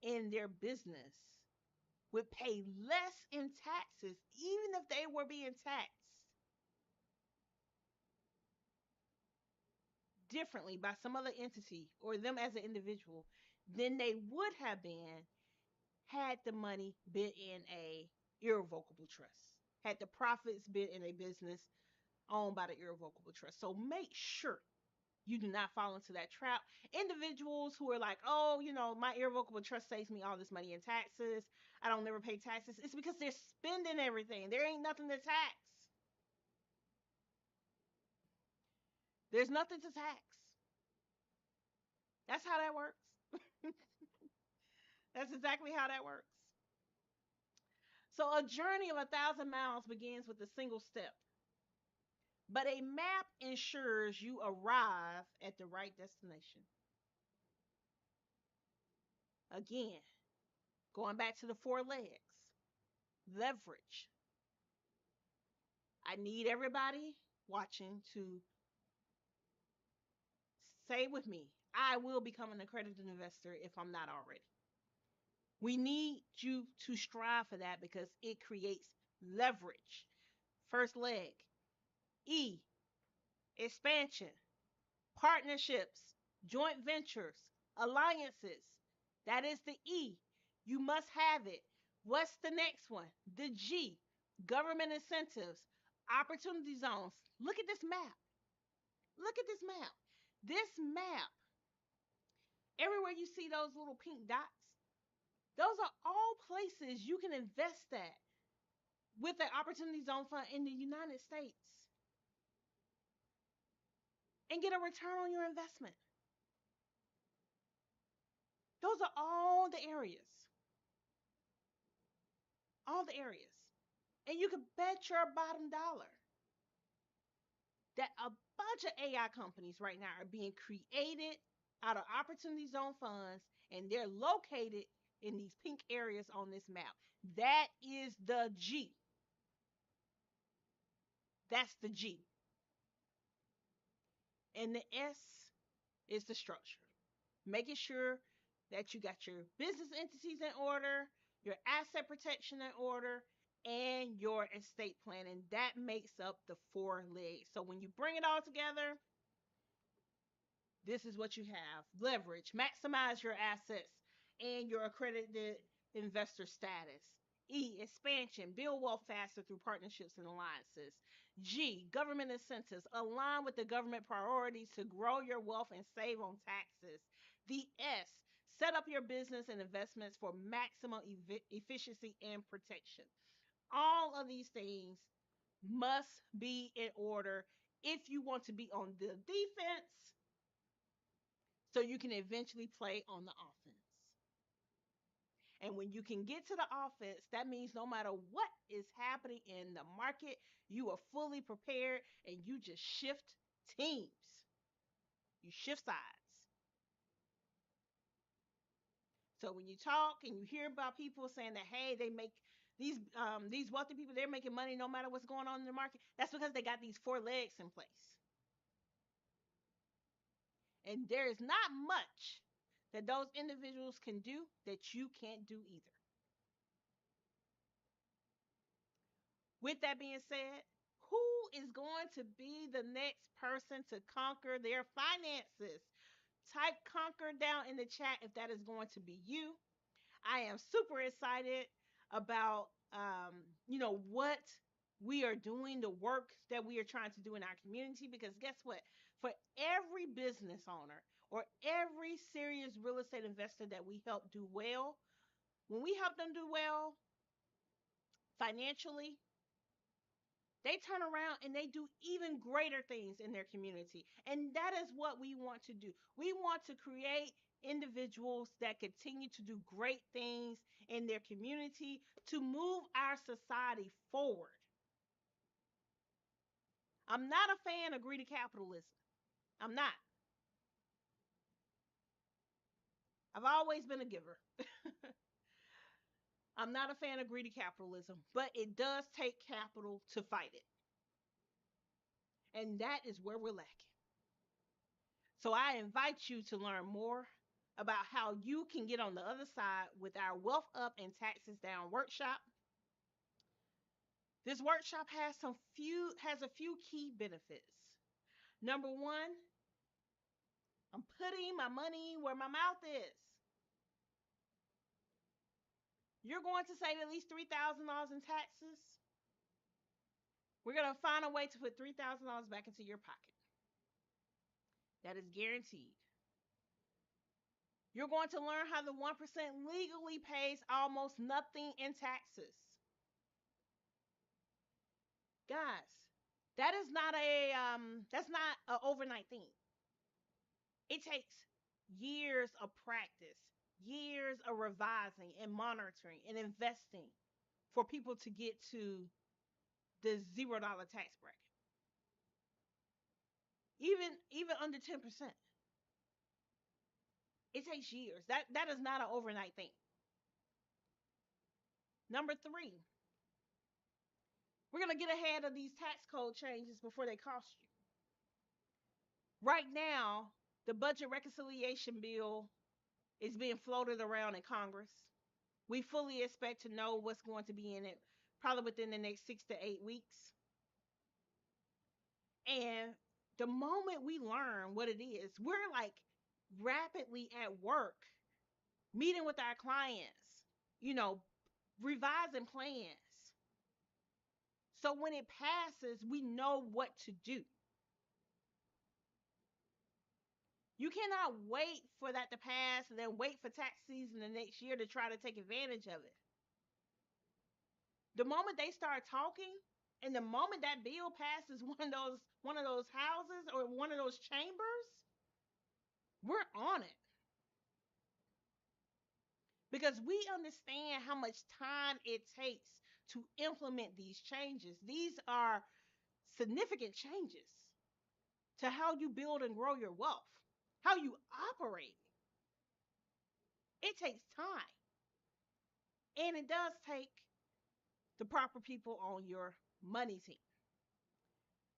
in their business would pay less in taxes, even if they were being taxed differently by some other entity or them as an individual, than they would have been had the money been in a irrevocable trust, had the profits been in a business owned by the irrevocable trust. So make sure you do not fall into that trap. Individuals who are like, oh, my irrevocable trust saves me all this money in taxes, I don't never pay taxes. It's because they're spending everything. There ain't nothing to tax. There's nothing to tax. That's how that works. That's exactly how that works. So a journey of 1,000 miles begins with a single step, but a map ensures you arrive at the right destination. Again, going back to the four legs, leverage. I need everybody watching to say with me, I will become an accredited investor if I'm not already. We need you to strive for that because it creates leverage. First leg. E, expansion, partnerships, joint ventures, alliances. That is the E. You must have it. What's the next one? The G, government incentives, opportunity zones. Look at this map. Look at this map. This map, everywhere you see those little pink dots, those are all places you can invest at with the Opportunity Zone Fund in the United States and get a return on your investment. Those are all the areas. All the areas. And you can bet your bottom dollar that a bunch of AI companies right now are being created out of Opportunity Zone funds, and they're located in these pink areas on this map. That is the G. That's the G. And the S is the structure. Making sure that you got your business entities in order, your asset protection in order, and your estate planning. That makes up the four legs. So when you bring it all together, this is what you have: leverage, maximize your assets and your accredited investor status. E, expansion, build wealth faster through partnerships and alliances. G, government incentives, align with the government priorities to grow your wealth and save on taxes. The S, set up your business and investments for maximum efficiency and protection. All of these things must be in order if you want to be on the defense so you can eventually play on the offense. And when you can get to the offense, that means no matter what is happening in the market, you are fully prepared and you just shift teams. You shift sides. So when you talk and you hear about people saying that, hey, they make these wealthy people, they're making money no matter what's going on in the market, that's because they got these four legs in place. And there is not much that those individuals can do that you can't do either. With that being said, who is going to be the next person to conquer their finances? Type conquer down in the chat if that is going to be you. I am super excited about what we are doing, the work that we are trying to do in our community, because guess what? For every business owner or every serious real estate investor that we help do well, when we help them do well financially, they turn around and they do even greater things in their community. And that is what we want to do. We want to create individuals that continue to do great things in their community to move our society forward. I'm not a fan of greedy capitalism. I'm not. I've always been a giver. I'm not a fan of greedy capitalism, but it does take capital to fight it. And that is where we're lacking. So I invite you to learn more about how you can get on the other side with our Wealth Up and Taxes Down workshop. This workshop has a few key benefits. Number 1, I'm putting my money where my mouth is. You're going to save at least $3,000 in taxes. We're going to find a way to put $3,000 back into your pocket. That is guaranteed. You're going to learn how the 1% legally pays almost nothing in taxes. Guys, that is not that's not an overnight thing. It takes years of practice, years of revising and monitoring and investing for people to get to the $0 tax bracket. Even under 10%. It takes years. That is not an overnight thing. Number 3, we're going to get ahead of these tax code changes before they cost you. Right now, the budget reconciliation bill is being floated around in Congress. We fully expect to know what's going to be in it probably within the next 6 to 8 weeks. And the moment we learn what it is, we're like rapidly at work, meeting with our clients, you know, revising plans. So when it passes, we know what to do. You cannot wait for that to pass and then wait for tax season the next year to try to take advantage of it. The moment they start talking and the moment that bill passes one of those houses or one of those chambers, we're on it because we understand how much time it takes to implement these changes. These are significant changes to how you build and grow your wealth, how you operate. It takes time, and it does take the proper people on your money team.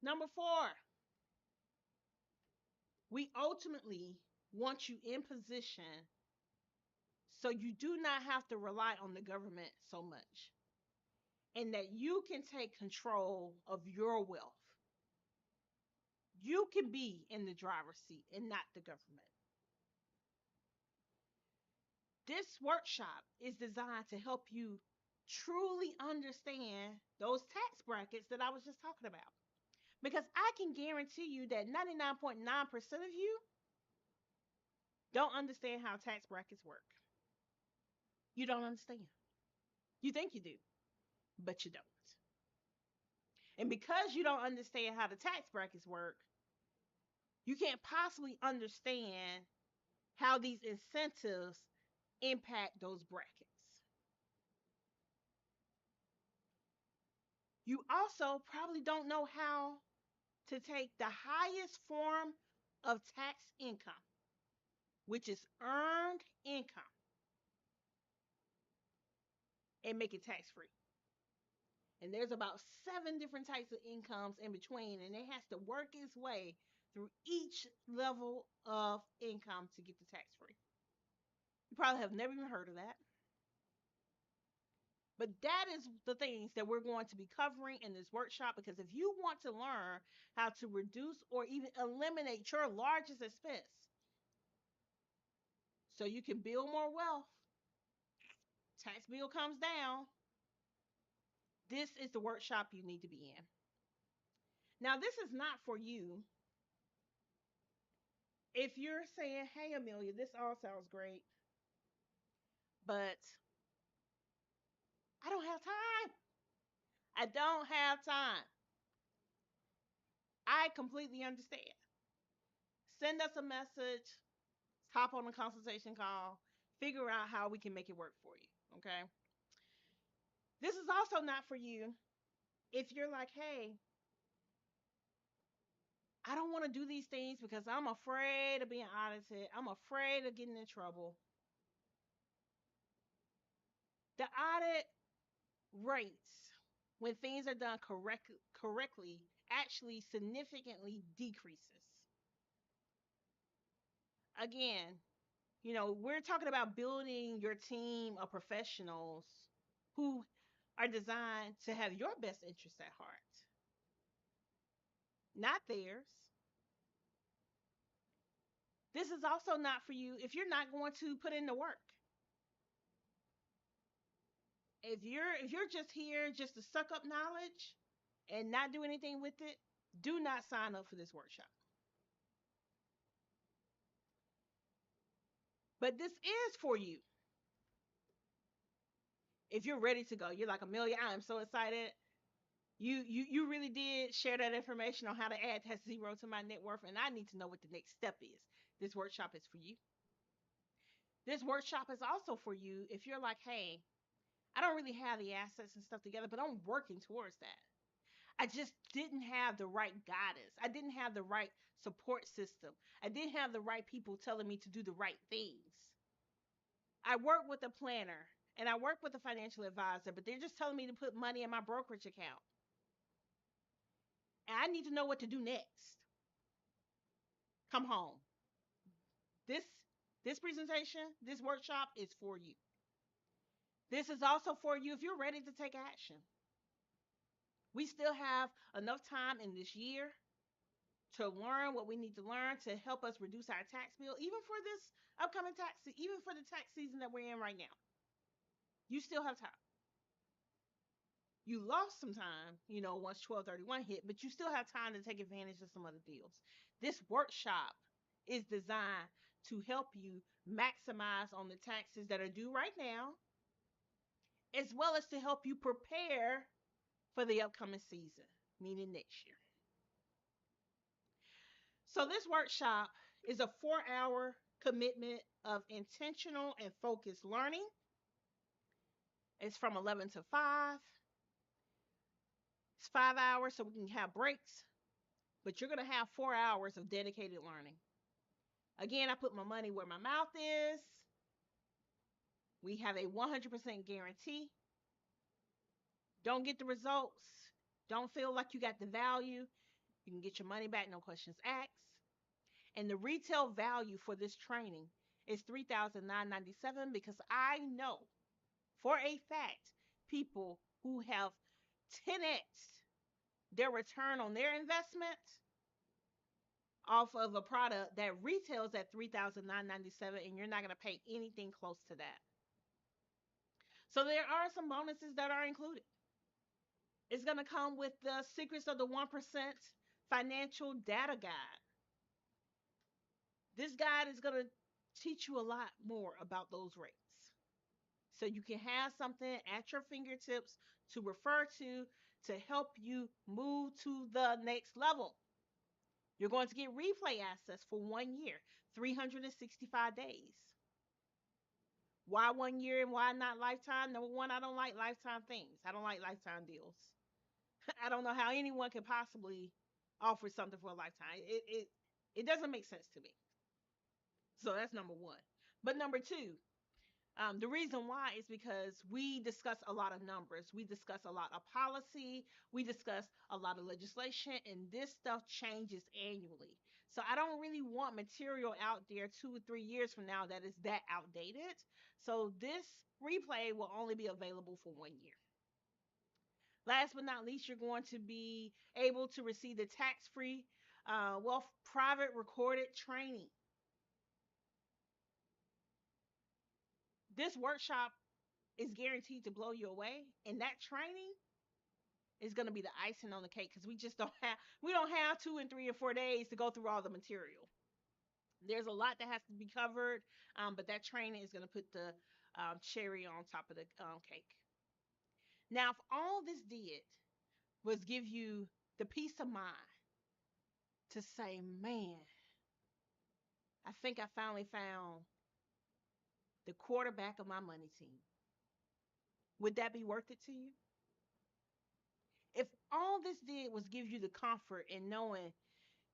Number four, we ultimately want you in position so you do not have to rely on the government so much and that you can take control of your wealth. You can be in the driver's seat and not the government. This workshop is designed to help you truly understand those tax brackets that I was just talking about. Because I can guarantee you that 99.9% of you don't understand how tax brackets work. You don't understand. You think you do, but you don't. And because you don't understand how the tax brackets work, you can't possibly understand how these incentives impact those brackets. You also probably don't know how to take the highest form of tax income, which is earned income, and make it tax free. And there's about 7 different types of incomes in between, and it has to work its way through each level of income to get to tax free. You probably have never even heard of that. But that is the things that we're going to be covering in this workshop because if you want to learn how to reduce or even eliminate your largest expense so you can build more wealth, tax bill comes down, this is the workshop you need to be in. Now, this is not for you if you're saying, hey, Amelia, this all sounds great, but I don't have time. I don't have time. I completely understand. Send us a message, hop on a consultation call, figure out how we can make it work for you. Okay. This is also not for you if you're like, hey, I don't want to do these things because I'm afraid of being audited. I'm afraid of getting in trouble. The audit rates, when things are done correctly, actually significantly decreases. Again, we're talking about building your team of professionals who are designed to have your best interests at heart, not theirs. This is also not for you if you're not going to put in the work. If you're just here just to suck up knowledge and not do anything with it, do not sign up for this workshop. But this is for you. If you're ready to go, you're like, Amelia, I am so excited. You really did share that information on how to add that zero to my net worth, and I need to know what the next step is. This workshop is for you. This workshop is also for you if you're like, hey, I don't really have the assets and stuff together, but I'm working towards that. I just didn't have the right guidance. I didn't have the right support system. I didn't have the right people telling me to do the right things. I work with a planner and I work with a financial advisor, but they're just telling me to put money in my brokerage account. And I need to know what to do next. Come home. This this presentation, this workshop is for you. This is also for you if you're ready to take action. We still have enough time in this year to learn what we need to learn to help us reduce our tax bill, even for this upcoming even for the tax season that we're in right now. You still have time. You lost some time, once 1231 hit, but you still have time to take advantage of some other deals. This workshop is designed to help you maximize on the taxes that are due right now, as well as to help you prepare for the upcoming season, meaning next year. So, this workshop is a 4 hour commitment of intentional and focused learning. It's from 11 to 5. It's 5 hours, so we can have breaks, but you're going to have 4 hours of dedicated learning. Again, I put my money where my mouth is. We have a 100% guarantee. Don't get the results. Don't feel like you got the value. You can get your money back, no questions asked. And the retail value for this training is $3,997 because I know for a fact people who have 10x their return on their investment off of a product that retails at $3,997, and you're not going to pay anything close to that. So there are some bonuses that are included. It's going to come with the Secrets of the 1% financial data guide. This guide is going to teach you a lot more about those rates. So you can have something at your fingertips to refer to help you move to the next level. You're going to get replay access for 1 year, 365 days. Why 1 year and why not lifetime? Number one, I don't like lifetime things. I don't like lifetime deals. I don't know how anyone could possibly offer something for a lifetime. It doesn't make sense to me. So that's number one. But number two, the reason why is because we discuss a lot of numbers. We discuss a lot of policy. We discuss a lot of legislation, and this stuff changes annually. So I don't really want material out there 2 or 3 years from now that is that outdated. So this replay will only be available for 1 year. Last but not least, you're going to be able to receive the tax-free wealth private recorded training. This workshop is guaranteed to blow you away, and that training is going to be the icing on the cake because we don't have 2 and 3 and 4 days to go through all the material. There's a lot that has to be covered, but that training is going to put the cherry on top of the cake. Now, if all this did was give you the peace of mind to say, man, I think I finally found the quarterback of my money team, would that be worth it to you? If all this did was give you the comfort in knowing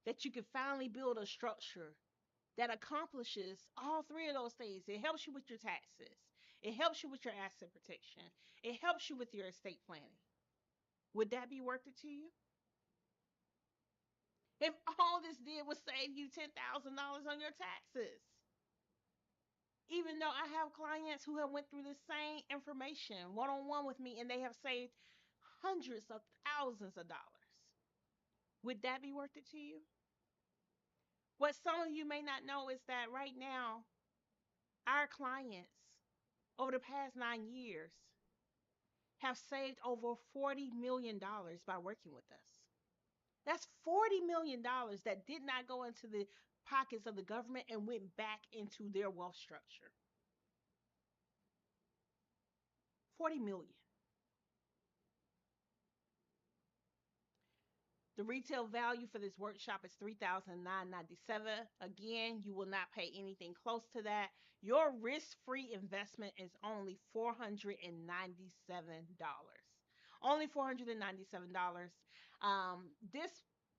that you could finally build a structure that accomplishes all three of those things. It helps you with your taxes. It helps you with your asset protection. It helps you with your estate planning. Would that be worth it to you? If all this did was save you $10,000 on your taxes. Even though I have clients who have went through the same information one-on-one with me and they have saved hundreds of thousands of dollars. Would that be worth it to you? What some of you may not know is that right now, our clients over the past 9 years have saved over $40 million by working with us. That's $40 million that did not go into the pockets of the government and went back into their wealth structure. 40 million. The retail value for this workshop is $3,997. Again, you will not pay anything close to that. Your risk-free investment is only $497. Only $497. This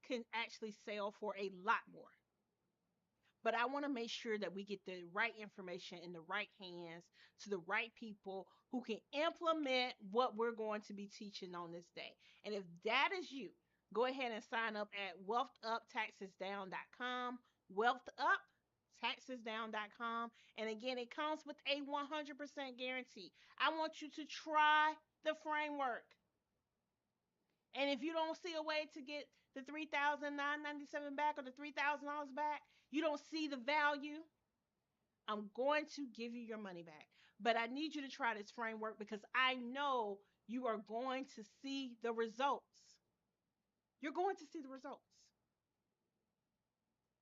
can actually sell for a lot more. But I want to make sure that we get the right information in the right hands to the right people who can implement what we're going to be teaching on this day. And if that is you, go ahead and sign up at wealthuptaxesdown.com. Wealthuptaxesdown.com. And again, it comes with a 100% guarantee. I want you to try the framework. And if you don't see a way to get the $3,997 back or the $3,000 back, you don't see the value, I'm going to give you your money back. But I need you to try this framework because I know you are going to see the results. You're going to see the results.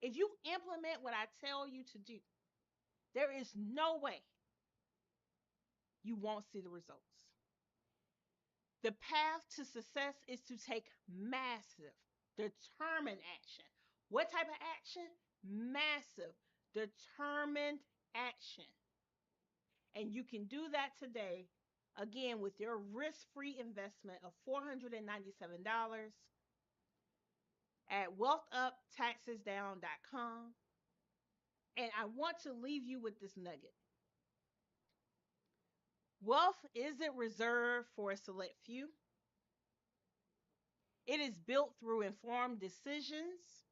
If you implement what I tell you to do, there is no way you won't see the results. The path to success is to take massive, determined action. What type of action? Massive, determined action. And you can do that today, again, with your risk free investment of $497 at wealthuptaxesdown.com. And I want to leave you with this nugget. Wealth isn't reserved for a select few. It is built through informed decisions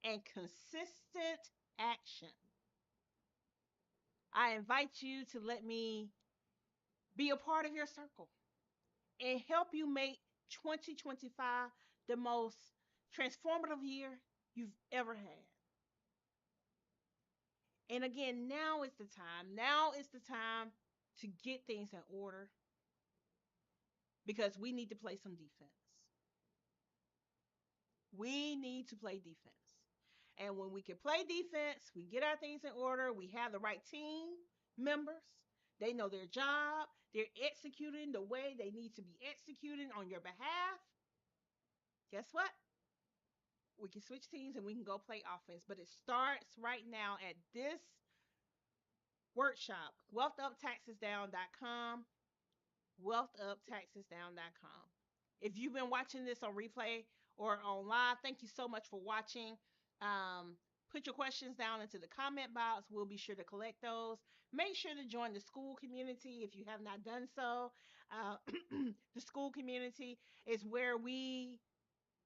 and consistent action. I invite you to let me be a part of your circle and help you make 2025 the most transformative year you've ever had. And again, now is the time. Now is the time to get things in order because we need to play some defense. We need to play defense. And when we can play defense, we get our things in order, we have the right team members, they know their job, they're executing the way they need to be executing on your behalf. Guess what? We can switch teams and we can go play offense. But it starts right now at this workshop, wealthuptaxesdown.com, wealthuptaxesdown.com. If you've been watching this on replay or on live, thank you so much for watching. Um, Put your questions down into the comment box. We'll be sure to collect those. Make sure to join the school community if you have not done so. The school community is where we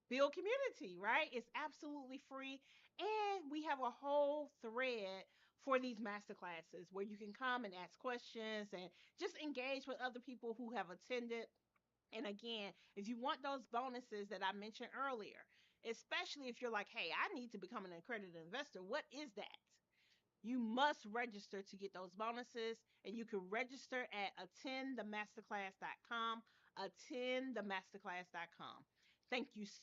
build community, right? It's absolutely free. And we have a whole thread for these master classes where you can come and ask questions and just engage with other people who have attended. And again, if you want those bonuses that I mentioned earlier, especially if you're like, hey, I need to become an accredited investor, what is that? You must register to get those bonuses, and you can register at attendthemasterclass.com. Attendthemasterclass.com. Thank you so